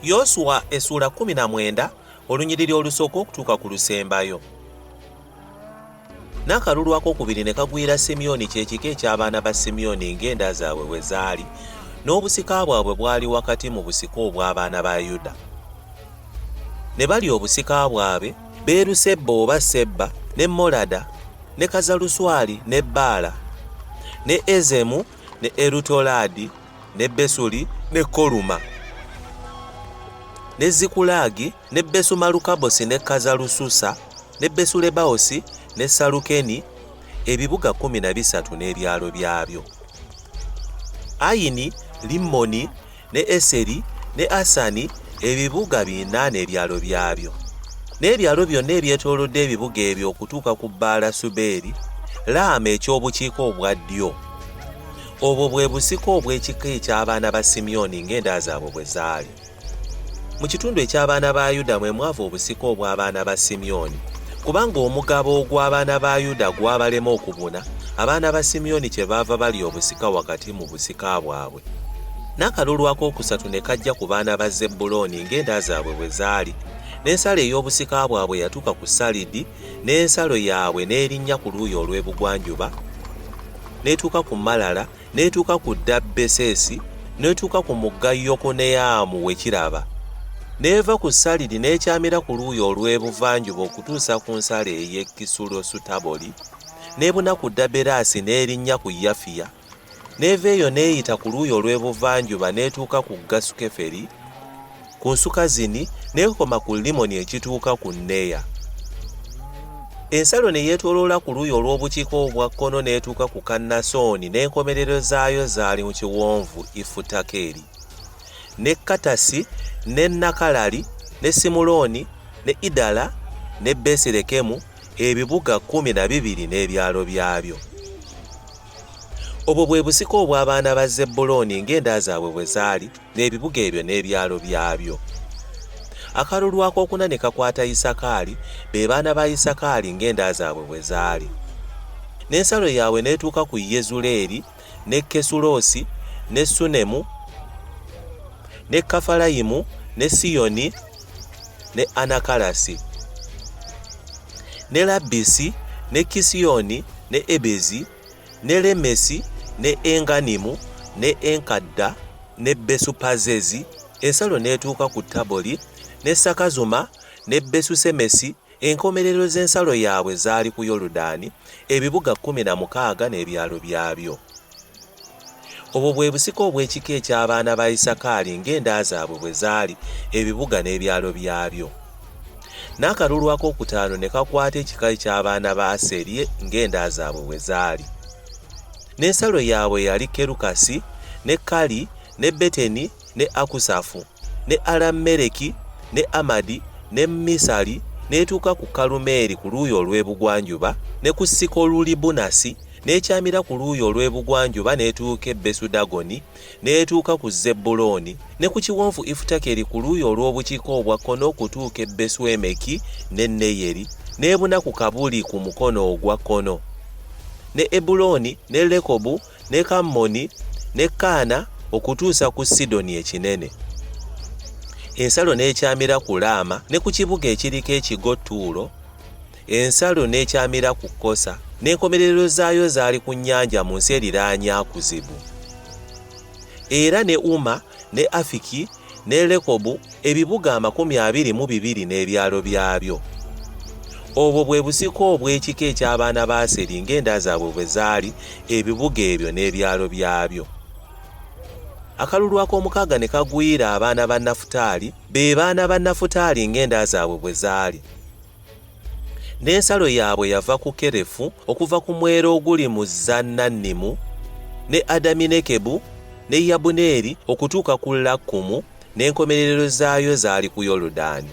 YOSWA essula 19 olunyiriri olusooka okutuuka ku lusembayo. N'akalulu ak'okubiri ne kagwira Simyoni kyekika eky'abaana ba Simyoni ng'enda zaabwe bwe zaali, n'obusika bwabwe bwali wakati mu busika obw'abaana ba Yuda. Ne balya obusika bwabwe Beerusebba oba Sebba, ne Molada, ne Kazaluswali, ne Baala, ne Ezemu, ne Erutoladi, ne Besuli, ne Koluma, ne Zikulagi, ne Besumalukabosi, ne Kazalususa, ne Besulebaosi, ne Salukeni, ebibuga 13 n'ebyalo byabyo. Ayini, Limmoni, ne Eseri, ne Asani, ebibuga 4 n'ebyalo byabyo. N'ebyalo byonna ebyetoolodde ebibuga ebyo okutuuka ku Baala Subeeri, Laama eky'obukiika obwa ddyo. Obwo bwe busika obw'ekika eky'abaana ba Simyoni ng'enda zaabwe bwe zaali. Mu kitundu eky'abaana ba Yuda mwe mwava obusika obw'abaana ba Simyoni, kubanga omugabo ogw'abaana ba Yuda gwabalema okubuna, abaana ba Simyoni kyebaava balya obusika wakati mu busika bwabwe. N'akalulu ak'okusatu ne kajja ku baana ba Zebbulooni ng'enda zaabwe bwe zaali, n'ensalo ey'obusika bwabwe yatuuka ku Salidi, n'ensalo yaabwe n'erinnya ku luuyi olw'ebugwanjuba, n'etuuka ku Malala, n'etuuka ku Dabbesesi, n'etuuka ku mugga Yokoneyamu wekiraba, n'eva ku Salidi n'ekyamira ku luuyi olw'ebuvanjuba okutuusa ku nsalo ey'e Kisulosutaboli, n'ebuna ku Daberasi n'erinnya ku Yafiya, n'eva eyo n'eyita ku luuyi olw'ebuvanjuba n'etuuka ku Gasukeferi, ku Nsukazini, n'ekoma ku Limoni ekituuka ku Neya. Ensalo ne yeetooloola ku luuyi olw'obukiika obwa kkono n'etuuka ku Kannasooni, n'enkomerero zaayo zaali mu kiwonvu Ifutakeri, ne Katasi, ne Nakalali, ne Simulooni, ne Idala, ne Besirekemu, ebibuga 12 n'ebyalo byabyo. Obwo bwe busika obw'abaana ba Zebbulooni ng'enda zaabwe bwe zaali, n'ebibuga ebyo n'ebyalo byabyo. Akalulu ak'okuna ne kakwata Isakaali, be baana ba Isakaali ng'enda zaabwe bwe zaali. N'ensalo yaabwe n'etuuka ku Yezuleeri, ne Kesulosi, ne Sunemu, ne Kafalayimu, ne Siyoni, ne Anakalasi, ne Labisi, ne Kisiyoni, ne Ebezi, ne Lemesi, ne Enganimu, ne Enkadda, ne Besupazezi. Ensalo n'etuuka ku Taboli, ne Sakazuma, ne Besusemesi. Enkomerero z'ensalo yaabwe zaali ku Yoludaani, ebibuga 16 n'ebyalo byabyo. Obwo bwe busika obw'ekika eky'abaana ba Isakaali ng'enda zaabwe bwe zaali, ebibuga n'ebyalo byabyo. N'akalulu ak'okutaano ne kakwata ekika eky'abaana ba Aseri ng'enda zaabwe bwe zaali. N'ensalo yaabwe yali Kerukasi, ne Kali, ne Beteni, ne Akusafu, ne Alameleki, ne Amadi, ne Misali, n'etuuka ku Kalumeeri ku luuyi olw'ebugwanjuba, ne ku Sikolulibunasi, n'ekyamira ku luuyi olw'ebugwanjuba n'etuuka e Besudagoni, n'etuuka ku Zebbulooni, ne ku kiwonvu Ifutakeri ku luuyi olw'obukiika obwa kkono okutuuka e Besuemeki ne Neyeri, n'ebuna ku Kabuli ku mukono ogwa kkono, ne Ebuloni, ne Lekobu, ne Kammoni, ne Kaana okutuusa ku Sidoni ekinene. Ensalo n'ekyamira ku Laama ne ku kibuga ekiriko ekigo Tuulo, ensalo n'ekyamira ku Kosa, n'enkomerero zaayo zaali ku nnyanja mu nsi eriraanye Akuzibu. Era ne Uma, ne Afiki, ne Lekobu, ebibuga 22 n'ebyalo byabyo. Obwo bwe busika obw'ekika eky'abaana ba Aseri ng'enda zaabwe bwe zaali, ebibuga ebyo n'ebyalo byabyo. Akalulu ak'omukaaga ne kagwira abaana ba Nafutaali, be baana ba Nafutaali ng'enda zaabwe bwe zaali. N'ensalo yaabwe yava ku Kerefu okuva ku mwero oguli mu Zannannimu, ne Adaminekebu, ne Yabuneeri okutuuka ku Lakkumu, n'enkomerero zaayo zaali ku Yoludaani.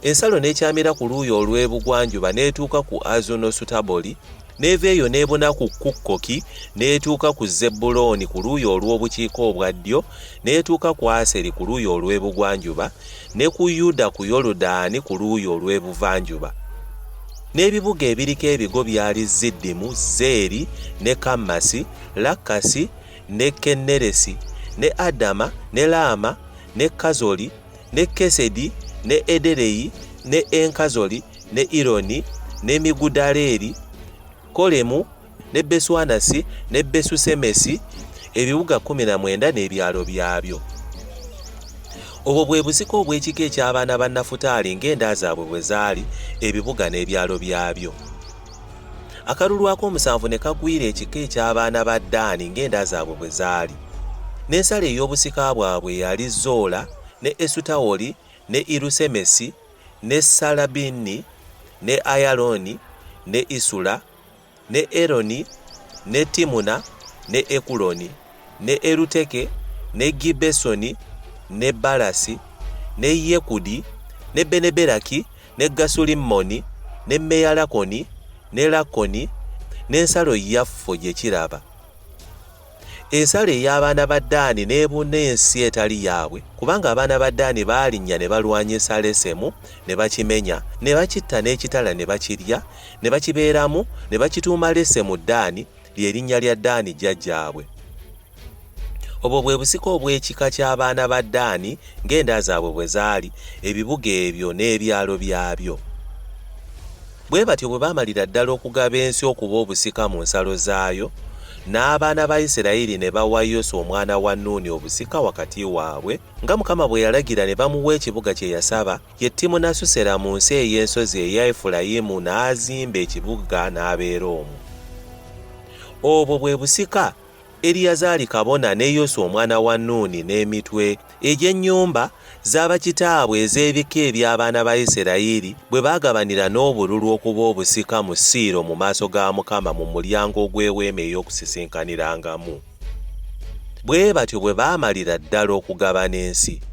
Ensalo n'ekyamira ku luuyi olw'ebugwanjuba n'etuuka ku Azunosutaboli, n'eva eyo n'ebuna ku Kukkoki, n'etuuka ku Zebbulooni ku luuyi olw'obukiika obwa ddyo, n'etuuka ku Aseri ku luuyi olw'ebugwanjuba, ne ku Yuda ku Yoludaani ku luuyi olw'ebuvanjuba. N'ebibuga ebiriko ebigo byali Ziddimu, Zeeri, ne Kammasi, Lakasi, ne Kenneresi, ne Adama, ne Laama, ne Kazoli, ne Kesedi, ne Edereyi, ne Enkazoli, ne Ironi, ne Migudaleri, Kolemu, ne Beswanasi, ne Besusemesi, ebibuga 19 n'ebyalo byabyo. Obwo bwe busika obw'ekika eky'abaana ba Nafutaali ng'enda zaabwe bwe zaali, ebibuga n'ebyalo byabyo. Akalulu ak'omusanvu ne kagwira ekika eky'abaana ba Ddaani ng'enda zaabwe bwe zaali. N'ensalo ey'obusika bwabwe yali Zola, ne Esutawoli, ne Irusemesi, ne Salabini, ne Ayaloni, ne Isula, ne Eroni, ne Timuna, ne Ekuloni, ne Eruteke, ne Gibesoni, ne Balasi, ne Yekudi, ne Beneberaki, ne Gasulimmoni, ne Meyalakoni, ne Lakoni, n'ensalo Yaffo gye kiraba. Ensalo ey'abaana ba Ddaani n'ebuna ensi etali yaabwe, kubanga abaana ba Ddaani baalinnya ne balwanyisa Lesemu, ne bakimenya, ne bakitta n'ekitala ne bakirya, ne bakibeeramu, ne bakituuma Lesemu Ddaani, ly'erinnya lya Ddaani jjajjaabwe. Obwo bwe busika obw'ekika ky'abaana ba Ddaani ng'enda zaabwe bwe zaali, ebibuga ebyo n'ebyalo byabyo. Bwe batyo bwe baamalira ddala okugaba ensi okuba obusika mu nsalo zaayo, n'abaana ba Isirayiri ne bawa Yoswa omwana wa Nuuni obusika wakati waabwe, nga Mukama bwe yalagira, ne bamuwa ekibuga kye yasaba, ye Timunasusera mu nsi ey'ensozi eya Efulayimu, n'azimba ekibuga n'abeera omwo. Obwo bwe busika Eriyazaali kabona ne Yoswa omwana wa Nuuni n'emitwe egy'ennyumba z'abakitaabwe ez'ebika eby'abaana ba Isirayiri bwe baagabanira n'obululu okuba obusika mu Siiro mu maaso ga Mukama mu mulyango gw'eweema ey'okusisinkanyirangamu. Bwe batyo bwe baamalira ddala okugabana ensi.